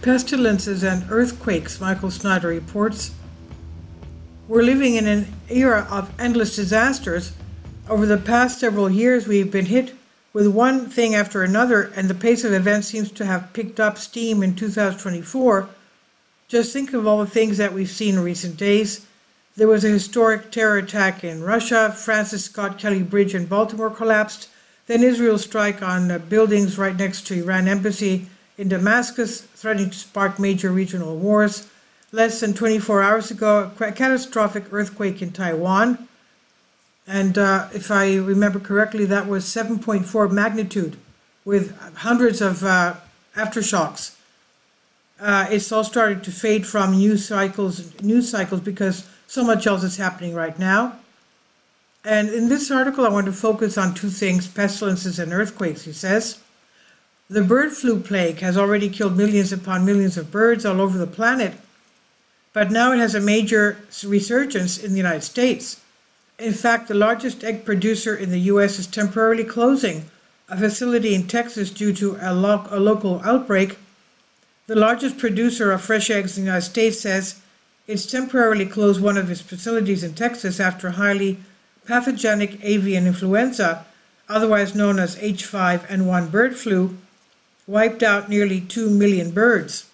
Pestilences and Earthquakes, Michael Snyder reports. We're living in an era of endless disasters. Over the past several years, we've been hit with one thing after another, and the pace of events seems to have picked up steam in 2024. Just think of all the things that we've seen in recent days. There was a historic terror attack in Russia. Francis Scott Kelly Bridge in Baltimore collapsed. Then Israel's strike on buildings right next to Iran embassy in Damascus, threatening to spark major regional wars. Less than 24 hours ago, a catastrophic earthquake in Taiwan. And if I remember correctly, that was 7.4 magnitude with hundreds of aftershocks. It's all started to fade from news cycles because so much else is happening right now. And in this article, I want to focus on two things: pestilences and earthquakes, he says. The bird flu plague has already killed millions upon millions of birds all over the planet, but now it has a major resurgence in the United States. In fact, the largest egg producer in the U.S. is temporarily closing a facility in Texas due to a local outbreak. The largest producer of fresh eggs in the United States says it's temporarily closed one of its facilities in Texas after highly pathogenic avian influenza, otherwise known as H5N1 bird flu, wiped out nearly 2 million birds.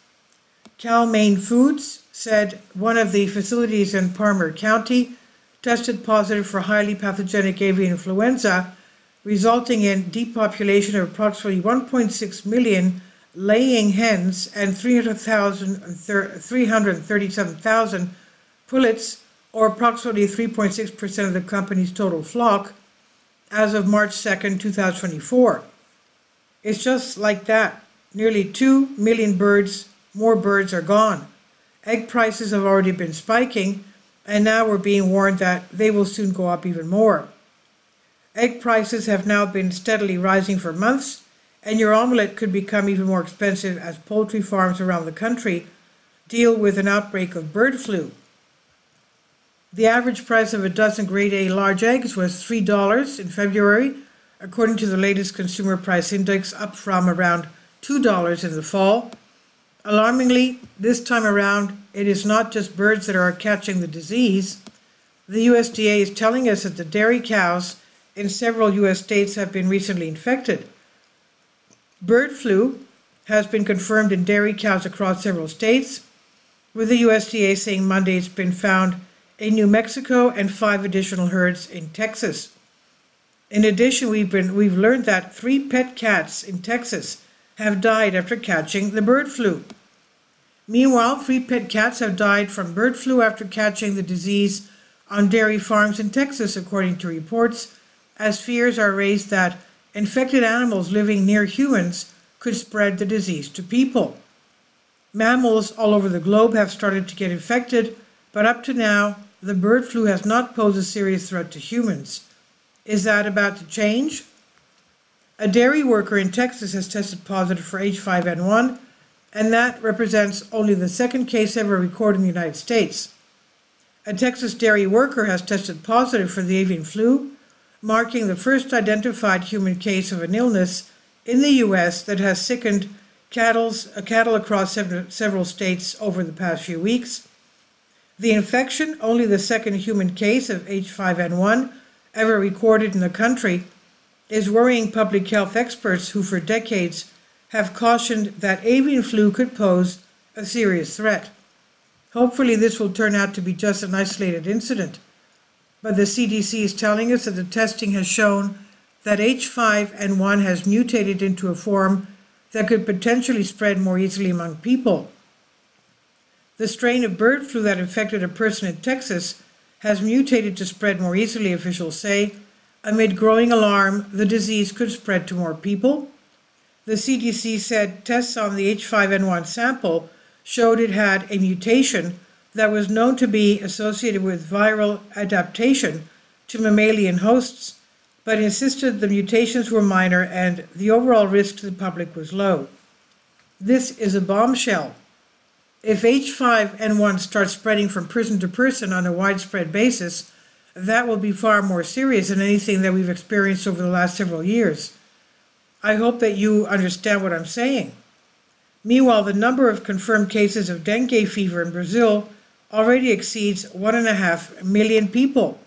Cal-Maine Foods said one of the facilities in Palmer County tested positive for highly pathogenic avian influenza, resulting in depopulation of approximately 1.6 million laying hens and 337,000 pullets, or approximately 3.6% of the company's total flock, as of March 2nd, 2024. It's just like that. Nearly 2 million more birds are gone. Egg prices have already been spiking, and now we're being warned that they will soon go up even more. Egg prices have now been steadily rising for months, and your omelette could become even more expensive as poultry farms around the country deal with an outbreak of bird flu. The average price of a dozen grade A large eggs was $3 in February, according to the latest consumer price index, up from around $2 in the fall. Alarmingly, this time around, it is not just birds that are catching the disease. The USDA is telling us that the dairy cows in several U.S. states have been recently infected. Bird flu has been confirmed in dairy cows across several states, with the USDA saying Monday it's been found in New Mexico and 5 additional herds in Texas. In addition, we've learned that 3 pet cats in Texas have died after catching the bird flu. Meanwhile, 3 pet cats have died from bird flu after catching the disease on dairy farms in Texas, according to reports, as fears are raised that infected animals living near humans could spread the disease to people. Mammals all over the globe have started to get infected, but up to now, the bird flu has not posed a serious threat to humans. Is that about to change? A dairy worker in Texas has tested positive for H5N1, and that represents only the second case ever recorded in the United States. A Texas dairy worker has tested positive for the avian flu, marking the first identified human case of an illness in the U.S. that has sickened cattle across several states over the past few weeks. The infection, only the second human case of H5N1 ever recorded in the country, is worrying public health experts who for decades have cautioned that avian flu could pose a serious threat. Hopefully this will turn out to be just an isolated incident, but the CDC is telling us that the testing has shown that H5N1 has mutated into a form that could potentially spread more easily among people. The strain of bird flu that infected a person in Texas has mutated to spread more easily, officials say. Amid growing alarm, the disease could spread to more people. The CDC said tests on the H5N1 sample showed it had a mutation that was known to be associated with viral adaptation to mammalian hosts, but insisted the mutations were minor and the overall risk to the public was low. This is a bombshell. If H5N1 starts spreading from person to person on a widespread basis, that will be far more serious than anything that we've experienced over the last several years. I hope that you understand what I'm saying. Meanwhile, the number of confirmed cases of dengue fever in Brazil already exceeds 1.5 million people.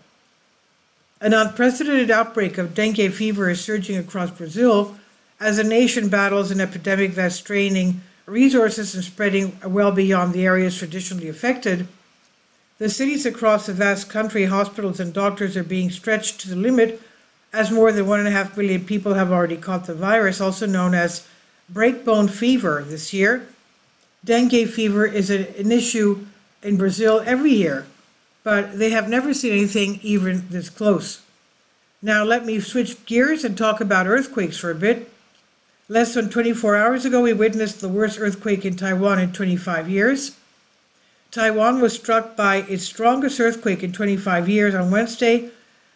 An unprecedented outbreak of dengue fever is surging across Brazil as the nation battles an epidemic that's straining resources and spreading well beyond the areas traditionally affected. The cities across the vast country, hospitals and doctors are being stretched to the limit as more than 1.5 million people have already caught the virus, also known as breakbone fever this year. Dengue fever is an issue in Brazil every year, but they have never seen anything even this close. Now let me switch gears and talk about earthquakes for a bit. Less than 24 hours ago, we witnessed the worst earthquake in Taiwan in 25 years. Taiwan was struck by its strongest earthquake in 25 years on Wednesday,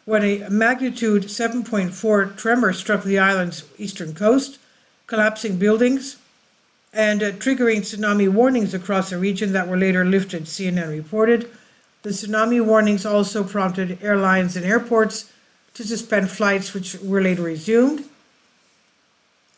when a magnitude 7.4 tremor struck the island's eastern coast, collapsing buildings and triggering tsunami warnings across the region that were later lifted, CNN reported. The tsunami warnings also prompted airlines and airports to suspend flights, which were later resumed.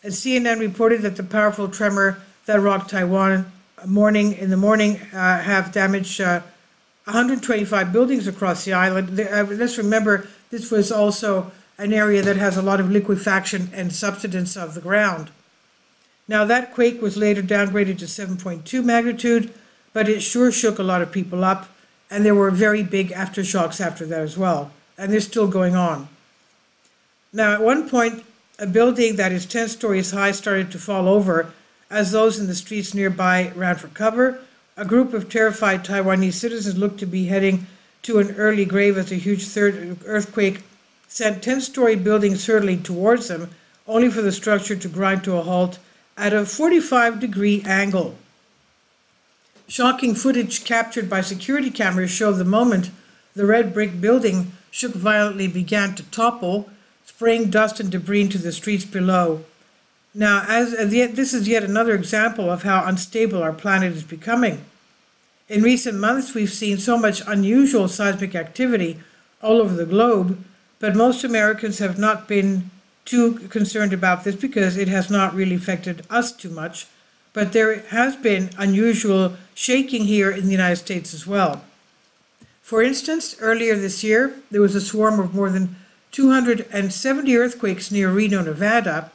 And CNN reported that the powerful tremor that rocked Taiwan in the morning have damaged 125 buildings across the island. Let's remember, this was also an area that has a lot of liquefaction and subsidence of the ground. Now, that quake was later downgraded to 7.2 magnitude, but it sure shook a lot of people up, and there were very big aftershocks after that as well, and they're still going on. Now, at one point, a building that is 10 stories high started to fall over as those in the streets nearby ran for cover. A group of terrified Taiwanese citizens looked to be heading to an early grave as a huge third earthquake sent 10-story buildings hurtling towards them, only for the structure to grind to a halt at a 45-degree angle. Shocking footage captured by security cameras showed the moment the red brick building shook violently and began to topple, spraying dust and debris into the streets below. Now, this is yet another example of how unstable our planet is becoming. In recent months, we've seen so much unusual seismic activity all over the globe, but most Americans have not been too concerned about this because it has not really affected us too much. But there has been unusual shaking here in the United States as well. For instance, earlier this year, there was a swarm of more than 270 earthquakes near Reno, Nevada.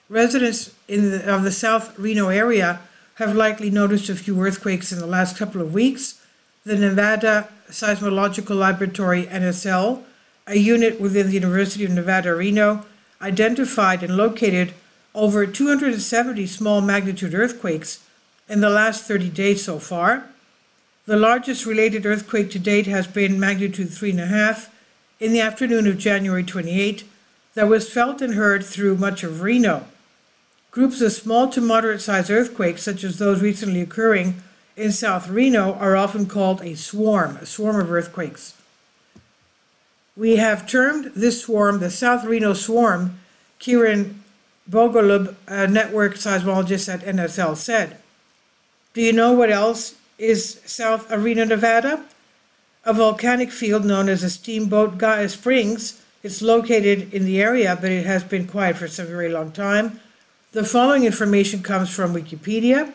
Residents of the South Reno area have likely noticed a few earthquakes in the last couple of weeks. The Nevada Seismological Laboratory, NSL, a unit within the University of Nevada, Reno, identified and located over 270 small magnitude earthquakes in the last 30 days so far. The largest related earthquake to date has been magnitude 3.5 in the afternoon of January 28 that was felt and heard through much of Reno. Groups of small to moderate-sized earthquakes, such as those recently occurring in South Reno, are often called a swarm of earthquakes. We have termed this swarm the South Reno Swarm, Kieran Bogolub, a network seismologist at NSL, said. Do you know what else is south of Reno, Nevada? A volcanic field known as the Steamboat Springs. It's located in the area, but it has been quiet for some very long time. The following information comes from Wikipedia.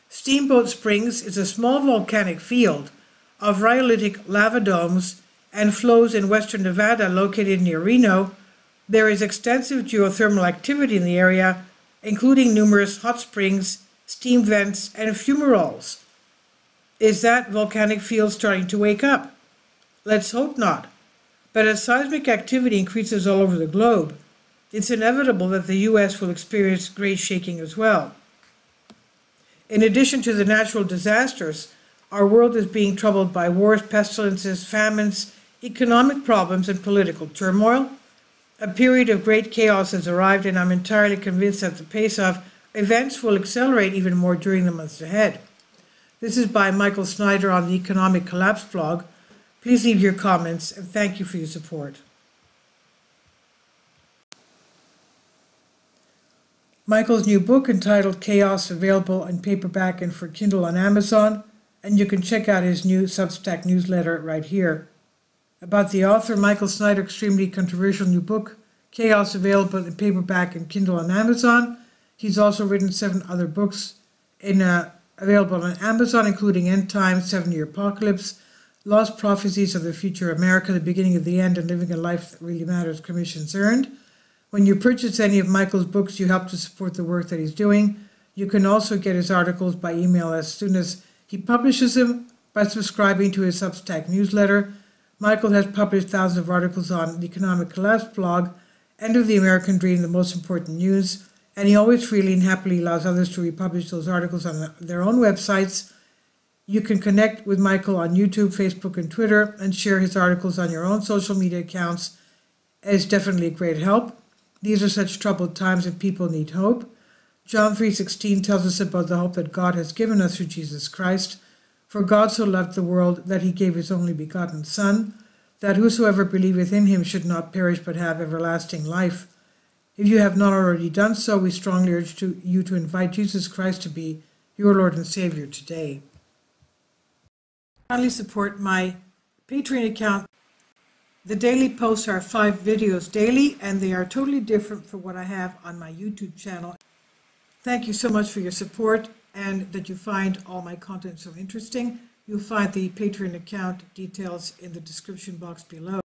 Steamboat Springs is a small volcanic field of rhyolitic lava domes and flows in western Nevada located near Reno. There is extensive geothermal activity in the area, including numerous hot springs, steam vents, and fumaroles. Is that volcanic field starting to wake up? Let's hope not. But as seismic activity increases all over the globe, it's inevitable that the U.S. will experience great shaking as well. In addition to the natural disasters, our world is being troubled by wars, pestilences, famines, economic problems, and political turmoil. A period of great chaos has arrived, and I'm entirely convinced that the pace of events will accelerate even more during the months ahead. This is by Michael Snyder on the Economic Collapse blog. Please leave your comments, and thank you for your support. Michael's new book entitled Chaos, available in paperback and for Kindle on Amazon, and you can check out his new Substack newsletter right here. About the author, Michael Snyder's extremely controversial new book, Chaos, available in paperback and Kindle on Amazon. He's also written 7 other books available on Amazon, including End Times, 7-Year Apocalypse, Lost Prophecies of the Future of America, The Beginning of the End, and Living a Life That Really Matters, Commissions Earned. When you purchase any of Michael's books, you help to support the work that he's doing. You can also get his articles by email as soon as he publishes them by subscribing to his Substack newsletter. Michael has published thousands of articles on the Economic Collapse blog, End of the American Dream, The Most Important News, and he always freely and happily allows others to republish those articles on their own websites. You can connect with Michael on YouTube, Facebook, and Twitter, and share his articles on your own social media accounts. It's definitely a great help. These are such troubled times and people need hope. John 3:16 tells us about the hope that God has given us through Jesus Christ. For God so loved the world that he gave his only begotten Son, that whosoever believeth in him should not perish but have everlasting life. If you have not already done so, we strongly urge you to invite Jesus Christ to be your Lord and Savior today. Kindly support my Patreon account. The daily posts are 5 videos daily, and they are totally different from what I have on my YouTube channel. Thank you so much for your support and that you find all my content so interesting. You'll find the Patreon account details in the description box below.